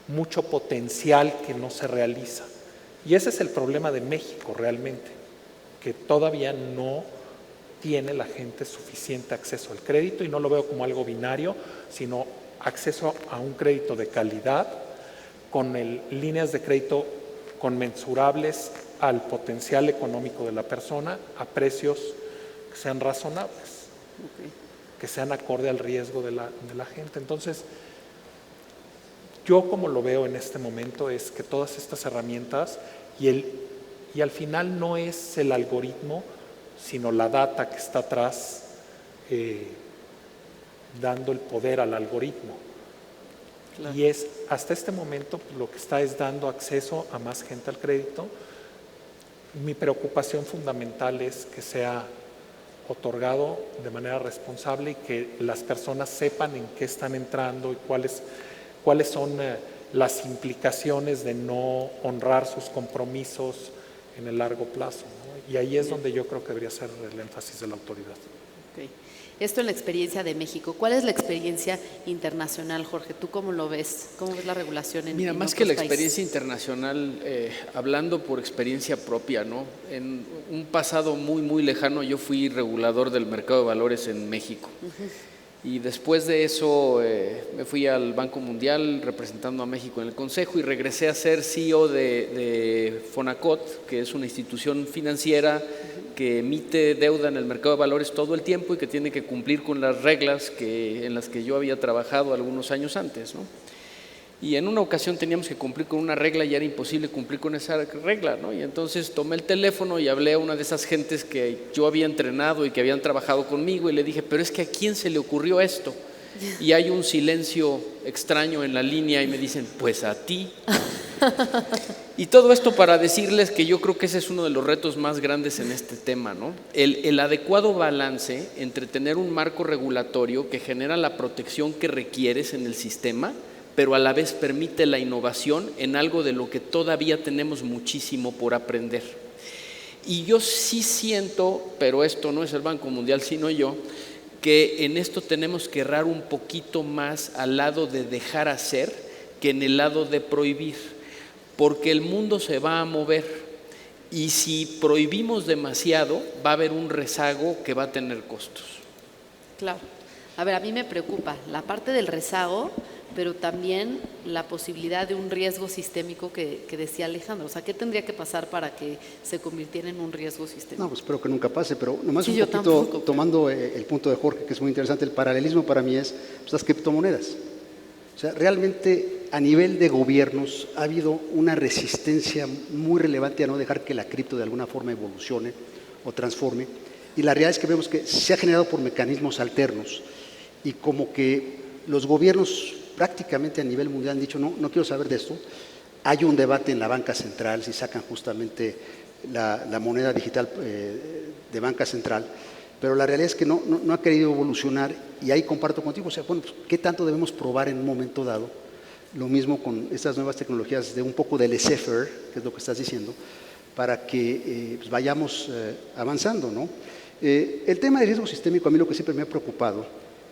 mucho potencial que no se realiza. Y ese es el problema de México realmente, que todavía no tiene la gente suficiente acceso al crédito, y no lo veo como algo binario, sino acceso a un crédito de calidad, con líneas de crédito conmensurables al potencial económico de la persona, a precios que sean razonables, que sean acorde al riesgo de la gente. Entonces, yo como lo veo en este momento es que todas estas herramientas y al final no es el algoritmo, sino la data que está atrás dando el poder al algoritmo. Claro. Y hasta este momento lo que está es dando acceso a más gente al crédito. Mi preocupación fundamental es que sea otorgado de manera responsable y que las personas sepan en qué están entrando y cuáles son las implicaciones de no honrar sus compromisos en el largo plazo, ¿no? Y ahí es donde yo creo que debería ser el énfasis de la autoridad. Okay. Esto en la experiencia de México. ¿Cuál es la experiencia internacional, Jorge? ¿Tú cómo lo ves? ¿Cómo ves la regulación en Mira, en más que la otros experiencia países? internacional, hablando por experiencia propia, ¿no? En un pasado muy, muy lejano yo fui regulador del mercado de valores en México. Y después de eso me fui al Banco Mundial representando a México en el Consejo y regresé a ser CEO de Fonacot, que es una institución financiera que emite deuda en el mercado de valores todo el tiempo y que tiene que cumplir con las reglas en las que yo había trabajado algunos años antes, ¿no? Y en una ocasión teníamos que cumplir con una regla y era imposible cumplir con esa regla, ¿no? Y entonces tomé el teléfono y hablé a una de esas gentes que yo había entrenado y que habían trabajado conmigo y le dije, pero es que ¿a quién se le ocurrió esto? Y hay un silencio extraño en la línea y me dicen, pues a ti. Y todo esto para decirles que yo creo que ese es uno de los retos más grandes en este tema, ¿no? El adecuado balance entre tener un marco regulatorio que genera la protección que requieres en el sistema, pero a la vez permite la innovación en algo de lo que todavía tenemos muchísimo por aprender. Y yo sí siento, pero esto no es el Banco Mundial, sino yo, que en esto tenemos que errar un poquito más al lado de dejar hacer que en el lado de prohibir, porque el mundo se va a mover y si prohibimos demasiado va a haber un rezago que va a tener costos. Claro. A ver, a mí me preocupa la parte del rezago, pero también la posibilidad de un riesgo sistémico que decía Alejandro. O sea, ¿qué tendría que pasar para que se convirtiera en un riesgo sistémico? No, pues espero que nunca pase, pero nomás Sí, un yo poquito tampoco. tomando el punto de Jorge, que es muy interesante, el paralelismo para mí es pues, las criptomonedas. O sea, realmente a nivel de gobiernos ha habido una resistencia muy relevante a no dejar que la cripto de alguna forma evolucione o transforme. Y la realidad es que vemos que se ha generado por mecanismos alternos y como que los gobiernos prácticamente a nivel mundial han dicho, no quiero saber de esto. Hay un debate en la banca central, si sacan justamente la moneda digital de banca central, pero la realidad es que no ha querido evolucionar, y ahí comparto contigo, o sea, bueno, pues, ¿qué tanto debemos probar en un momento dado? Lo mismo con estas nuevas tecnologías de un poco de laissez-faire, que es lo que estás diciendo, para que pues vayamos avanzando, ¿no? El tema del riesgo sistémico, a mí lo que siempre me ha preocupado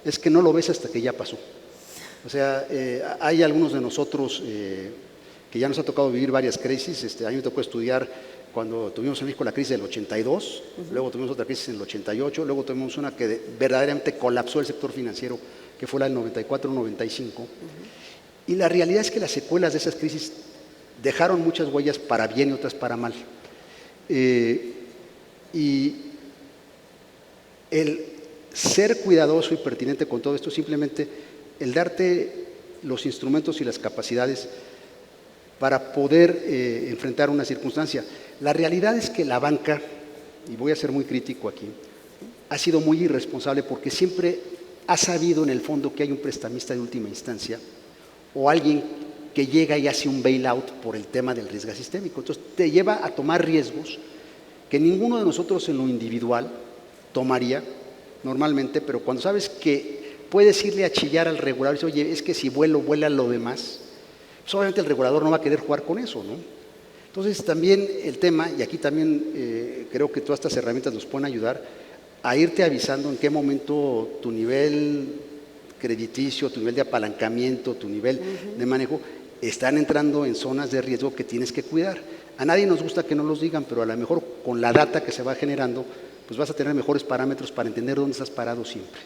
es que no lo ves hasta que ya pasó. O sea, hay algunos de nosotros que ya nos ha tocado vivir varias crisis. A mí me tocó estudiar cuando tuvimos en México la crisis del 82, luego tuvimos otra crisis en el 88, luego tuvimos una que verdaderamente colapsó el sector financiero, que fue la del 94-95. Y la realidad es que las secuelas de esas crisis dejaron muchas huellas para bien y otras para mal. Y el ser cuidadoso y pertinente con todo esto, simplemente el darte los instrumentos y las capacidades para poder enfrentar una circunstancia. La realidad es que la banca, y voy a ser muy crítico aquí, ha sido muy irresponsable porque siempre ha sabido en el fondo que hay un prestamista de última instancia o alguien que llega y hace un bailout por el tema del riesgo sistémico. Entonces te lleva a tomar riesgos que ninguno de nosotros en lo individual tomaría normalmente, pero cuando sabes que puedes irle a chillar al regulador y decir, oye, es que si vuelo, vuela lo demás, pues obviamente el regulador no va a querer jugar con eso, ¿no? Entonces también el tema, y aquí también creo que todas estas herramientas nos pueden ayudar a irte avisando en qué momento tu nivel crediticio, tu nivel de apalancamiento, tu nivel de manejo, están entrando en zonas de riesgo que tienes que cuidar. A nadie nos gusta que no los digan, pero a lo mejor con la data que se va generando, pues vas a tener mejores parámetros para entender dónde estás parado siempre.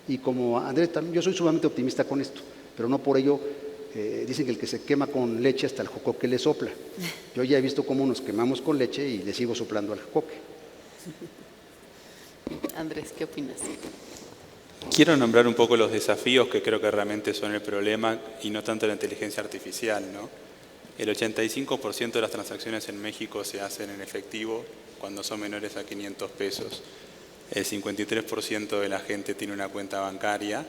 Y como Andrés, también, yo soy sumamente optimista con esto, pero no por ello dicen que el que se quema con leche hasta el jocoque le sopla. Yo ya he visto cómo nos quemamos con leche y le sigo soplando al jocoque. Andrés, ¿qué opinas? Quiero nombrar un poco los desafíos que creo que realmente son el problema y no tanto la inteligencia artificial, ¿no? El 85% de las transacciones en México se hacen en efectivo cuando son menores a 500 pesos. El 53% de la gente tiene una cuenta bancaria.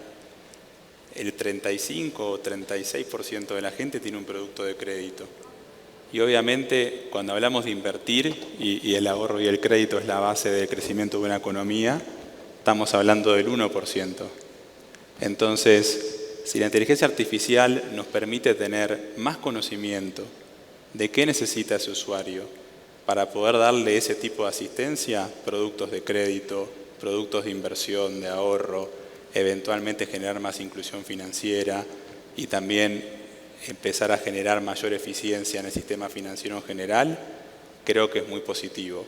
El 35 o 36% de la gente tiene un producto de crédito. Y obviamente cuando hablamos de invertir y el ahorro y el crédito es la base del crecimiento de una economía, estamos hablando del 1%. Entonces, si la inteligencia artificial nos permite tener más conocimiento de qué necesita ese usuario para poder darle ese tipo de asistencia, productos de crédito, productos de inversión, de ahorro, eventualmente generar más inclusión financiera y también empezar a generar mayor eficiencia en el sistema financiero en general, creo que es muy positivo.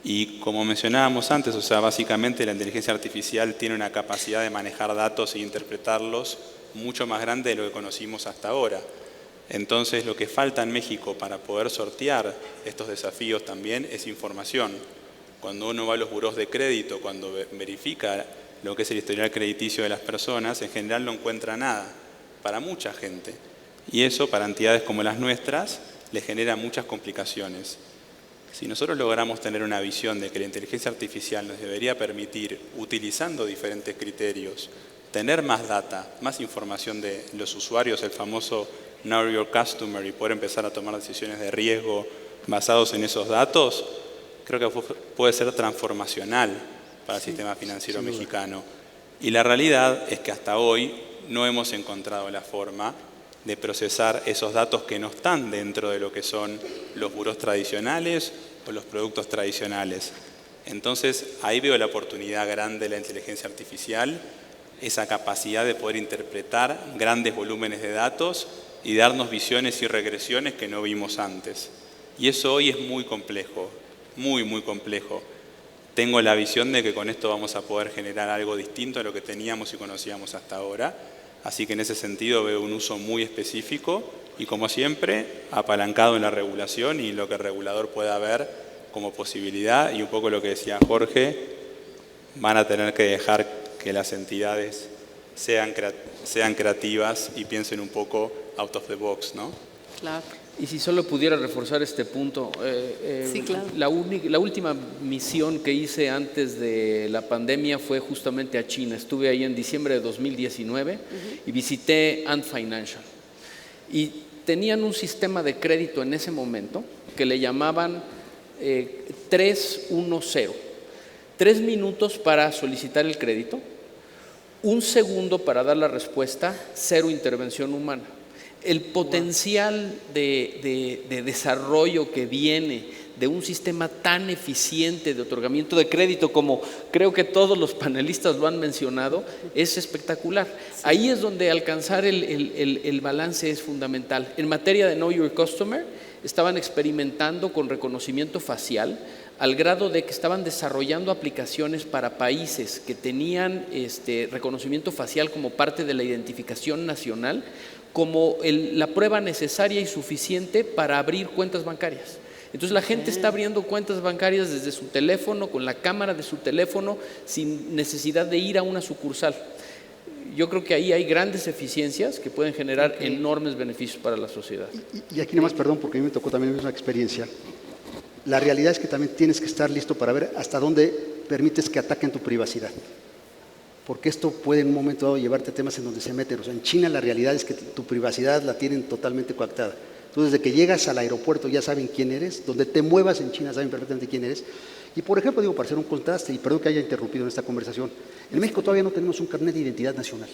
Y como mencionábamos antes, o sea, básicamente la inteligencia artificial tiene una capacidad de manejar datos e interpretarlos mucho más grande de lo que conocimos hasta ahora. Entonces, lo que falta en México para poder sortear estos desafíos también es información. Cuando uno va a los burós de crédito, cuando verifica lo que es el historial crediticio de las personas, en general no encuentra nada para mucha gente. Y eso, para entidades como las nuestras, le genera muchas complicaciones. Si nosotros logramos tener una visión de que la inteligencia artificial nos debería permitir, utilizando diferentes criterios, tener más data, más información de los usuarios, el famoso Know Your Customer, y poder empezar a tomar decisiones de riesgo basados en esos datos, creo que puede ser transformacional para el sistema financiero mexicano. Y la realidad es que hasta hoy no hemos encontrado la forma de procesar esos datos que no están dentro de lo que son los burós tradicionales o los productos tradicionales. Entonces, ahí veo la oportunidad grande de la inteligencia artificial, esa capacidad de poder interpretar grandes volúmenes de datos y darnos visiones y regresiones que no vimos antes. Y eso hoy es muy complejo, muy, muy complejo. Tengo la visión de que con esto vamos a poder generar algo distinto a lo que teníamos y conocíamos hasta ahora. Así que en ese sentido veo un uso muy específico y, como siempre, apalancado en la regulación y lo que el regulador pueda ver como posibilidad. Y un poco lo que decía Jorge, van a tener que dejar que las entidades sean creativas y piensen un poco out of the box, ¿no? Claro. Y si solo pudiera reforzar este punto, Sí, claro. la última misión que hice antes de la pandemia fue justamente a China. Estuve ahí en diciembre de 2019 y visité Ant Financial. Y tenían un sistema de crédito en ese momento que le llamaban 310. 3 minutos para solicitar el crédito, 1 segundo para dar la respuesta, 0 intervención humana. El potencial de desarrollo que viene de un sistema tan eficiente de otorgamiento de crédito, como creo que todos los panelistas lo han mencionado, es espectacular. Ahí es donde alcanzar el balance es fundamental. En materia de Know Your Customer, estaban experimentando con reconocimiento facial, al grado de que estaban desarrollando aplicaciones para países que tenían reconocimiento facial como parte de la identificación nacional, como la prueba necesaria y suficiente para abrir cuentas bancarias. Entonces la gente está abriendo cuentas bancarias desde su teléfono, con la cámara de su teléfono, sin necesidad de ir a una sucursal. Yo creo que ahí hay grandes eficiencias que pueden generar enormes beneficios para la sociedad. Y aquí nada más, perdón, porque a mí me tocó también la misma experiencia. La realidad es que también tienes que estar listo para ver hasta dónde permites que ataquen tu privacidad. Porque esto puede en un momento dado llevarte a temas en donde se meten. O sea, en China la realidad es que tu privacidad la tienen totalmente coactada. Tú desde que llegas al aeropuerto ya saben quién eres, donde te muevas en China saben perfectamente quién eres. Y por ejemplo, digo, para hacer un contraste, y perdón que haya interrumpido en esta conversación, en México todavía no tenemos un carnet de identidad nacional.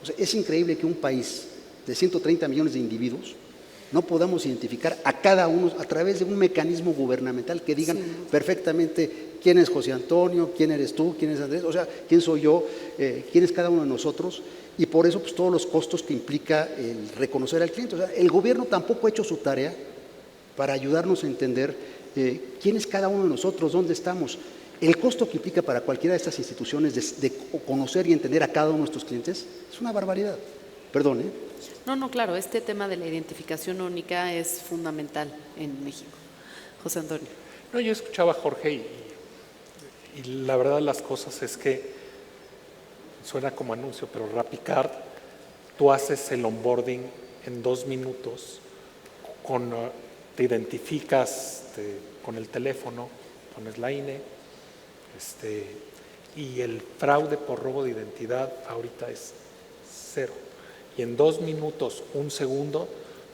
O sea, es increíble que un país de 130 millones de individuos no podamos identificar a cada uno a través de un mecanismo gubernamental que digan perfectamente quién es José Antonio, quién eres tú, quién es Andrés, o sea, quién soy yo, quién es cada uno de nosotros, y por eso pues todos los costos que implica el reconocer al cliente. O sea, el gobierno tampoco ha hecho su tarea para ayudarnos a entender quién es cada uno de nosotros, dónde estamos. El costo que implica para cualquiera de estas instituciones de conocer y entender a cada uno de nuestros clientes es una barbaridad. Perdón, ¿eh? No, claro, este tema de la identificación única es fundamental en México. José Antonio. No, yo escuchaba a Jorge y la verdad de las cosas es que suena como anuncio, pero RappiCard, tú haces el onboarding en 2 minutos, te identificas con el teléfono, pones la INE, y el fraude por robo de identidad ahorita es 0. Y en 2 minutos, 1 segundo,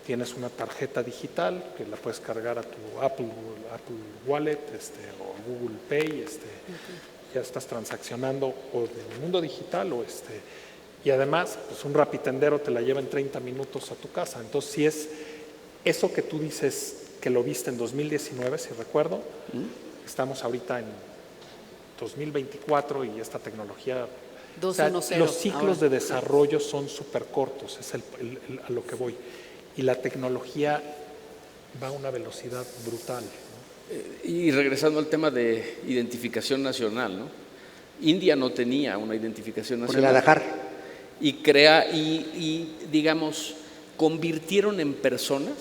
tienes una tarjeta digital que la puedes cargar a tu Apple Wallet o Google Pay, ya estás transaccionando o en el mundo digital y además pues un rapitendero te la lleva en 30 minutos a tu casa. Entonces, si es eso que tú dices que lo viste en 2019, si recuerdo, estamos ahorita en 2024 y esta tecnología... O sea, los ciclos de desarrollo son súper cortos, es a lo que voy. Y la tecnología va a una velocidad brutal, ¿no? Y regresando al tema de identificación nacional, ¿no? India no tenía una identificación nacional. Por el Aadhaar. Y digamos, convirtieron en personas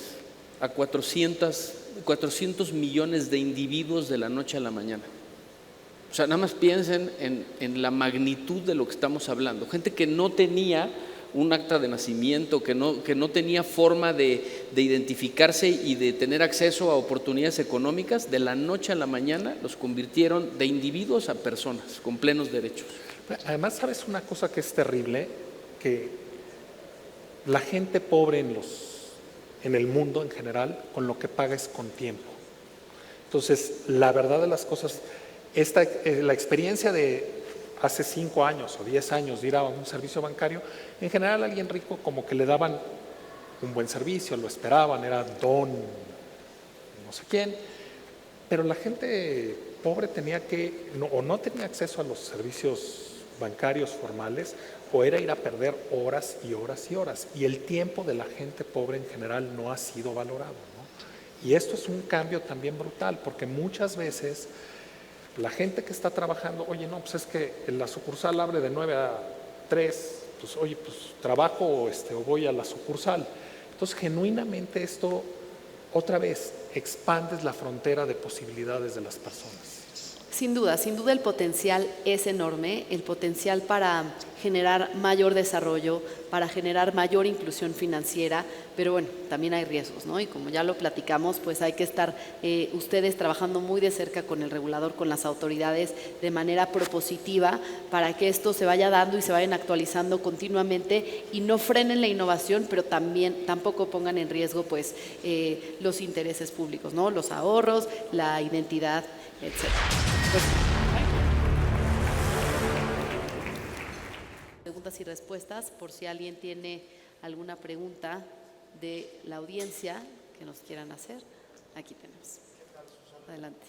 a 400 millones de individuos de la noche a la mañana. O sea, nada más piensen en la magnitud de lo que estamos hablando. Gente que no tenía un acta de nacimiento, que no tenía forma de identificarse y de tener acceso a oportunidades económicas, de la noche a la mañana los convirtieron de individuos a personas con plenos derechos. Además, ¿sabes una cosa que es terrible? Que la gente pobre en el mundo en general, con lo que paga es con tiempo. Entonces, la verdad de las cosas... la experiencia de hace 5 años o 10 años de ir a un servicio bancario, en general a alguien rico como que le daban un buen servicio, lo esperaban, era don no sé quién, pero la gente pobre no tenía acceso a los servicios bancarios formales, o era ir a perder horas y horas y horas, y el tiempo de la gente pobre en general no ha sido valorado, ¿no? Y esto es un cambio también brutal, porque muchas veces la gente que está trabajando, oye, no, pues es que la sucursal abre de 9 a 3, pues oye, pues trabajo o voy a la sucursal. Entonces, genuinamente esto, otra vez, expandes la frontera de posibilidades de las personas. Sin duda el potencial es enorme, el potencial para generar mayor desarrollo, para generar mayor inclusión financiera, pero bueno, también hay riesgos, ¿no? Y como ya lo platicamos, pues hay que estar ustedes trabajando muy de cerca con el regulador, con las autoridades, de manera propositiva, para que esto se vaya dando y se vayan actualizando continuamente y no frenen la innovación, pero tampoco pongan en riesgo pues los intereses públicos, ¿no? Los ahorros, la identidad, etc. Preguntas y respuestas, por si alguien tiene alguna pregunta de la audiencia que nos quieran hacer. Aquí tenemos. Adelante.